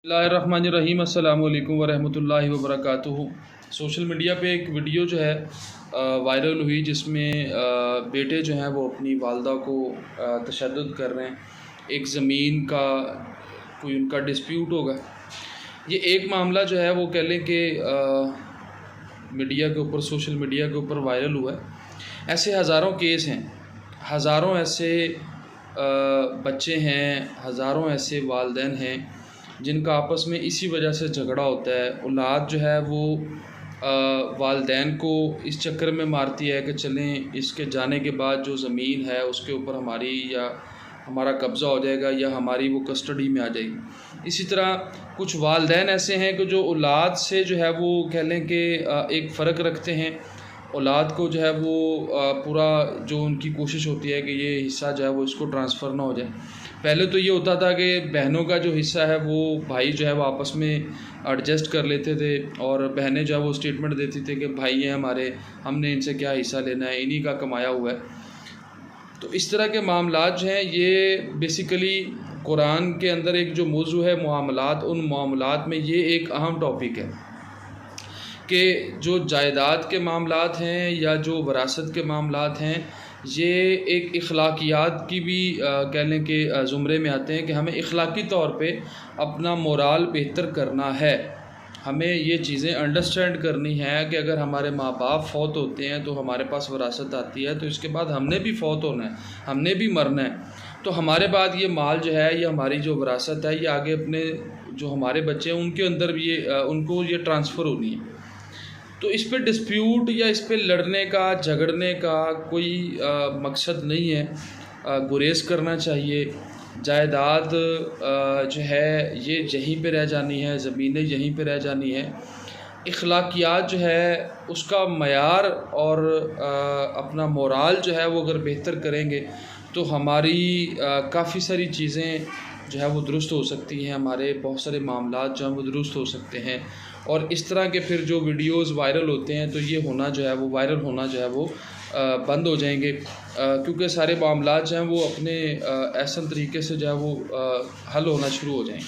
बिस्मिल्लाहिर्रहमानिर्रहीम अस्सलाम वालेकुम वरहमतुल्लाहि वबरकातुहू। सोशल मीडिया पे एक वीडियो जो है वायरल हुई जिसमें बेटे जो हैं वो अपनी वालदा को तशद्दुद कर रहे हैं। एक ज़मीन का कोई उनका डिस्प्यूट होगा। ये एक मामला जो है वो कह लें कि मीडिया के ऊपर, सोशल मीडिया के ऊपर वायरल हुआ है। ऐसे हज़ारों केस हैं, हज़ारों ऐसे बच्चे हैं, हज़ारों ऐसे वालिदैन हैं जिनका आपस में इसी वजह से झगड़ा होता है। औलाद जो है वो वालिदैन को इस चक्कर में मारती है कि चलें इसके जाने के बाद जो ज़मीन है उसके ऊपर हमारी या हमारा कब्ज़ा हो जाएगा या हमारी वो कस्टडी में आ जाएगी। इसी तरह कुछ वालिदैन ऐसे हैं कि जो औलाद से जो है वो कह लें कि एक फ़र्क रखते हैं। औलाद को जो है वो पूरा जो उनकी कोशिश होती है कि ये हिस्सा जो है वो इसको ट्रांसफ़र ना हो जाए। पहले तो ये होता था कि बहनों का जो हिस्सा है वो भाई जो है वो आपस में एडजस्ट कर लेते थे और बहनें जो है वो स्टेटमेंट देती थी कि भाई हैं हमारे, हमने इनसे क्या हिस्सा लेना है, इन्हीं का कमाया हुआ है। तो इस तरह के मामलात जो हैं ये बेसिकली कुरान के अंदर एक जो मौजू है मुआमलात, उन मामलात में ये एक अहम टॉपिक है कि जो जायदाद के मामलात हैं या जो वरासत के मामलात हैं, ये एक इखलाकियात की भी कह लें कि ज़ुमरे में आते हैं कि हमें इखलाकी तौर पे अपना मोराल बेहतर करना है। हमें ये चीज़ें अंडरस्टैंड करनी है कि अगर हमारे माँ बाप फ़ौत होते हैं तो हमारे पास वरासत आती है, तो इसके बाद हमने भी फ़ौत होना है, हमने भी मरना है। तो हमारे बाद ये माल जो है, ये हमारी जो वरासत है, ये आगे अपने जो हमारे बच्चे हैं उनके अंदर भी ये उनको ये ट्रांसफ़र होनी है। तो इस पे डिस्प्यूट या इस पे लड़ने का, झगड़ने का कोई मकसद नहीं है। गुरेज करना चाहिए। जायदाद जो है ये यहीं पे रह जानी है, ज़मीनें यहीं पे रह जानी है। इखलाकियात जो है उसका मयार और अपना मोराल जो है वो अगर बेहतर करेंगे तो हमारी काफ़ी सारी चीज़ें जो है वो दुरुस्त हो सकती हैं। हमारे बहुत सारे मामलात जो हैं वो दुरुस्त हो सकते हैं। और इस तरह के फिर जो वीडियोज़ वायरल होते हैं तो ये होना जो है वो वायरल होना जो है वो बंद हो जाएंगे, क्योंकि सारे मामलात जो हैं वो अपने ऐसा तरीके से जो है वो हल होना शुरू हो जाएंगे।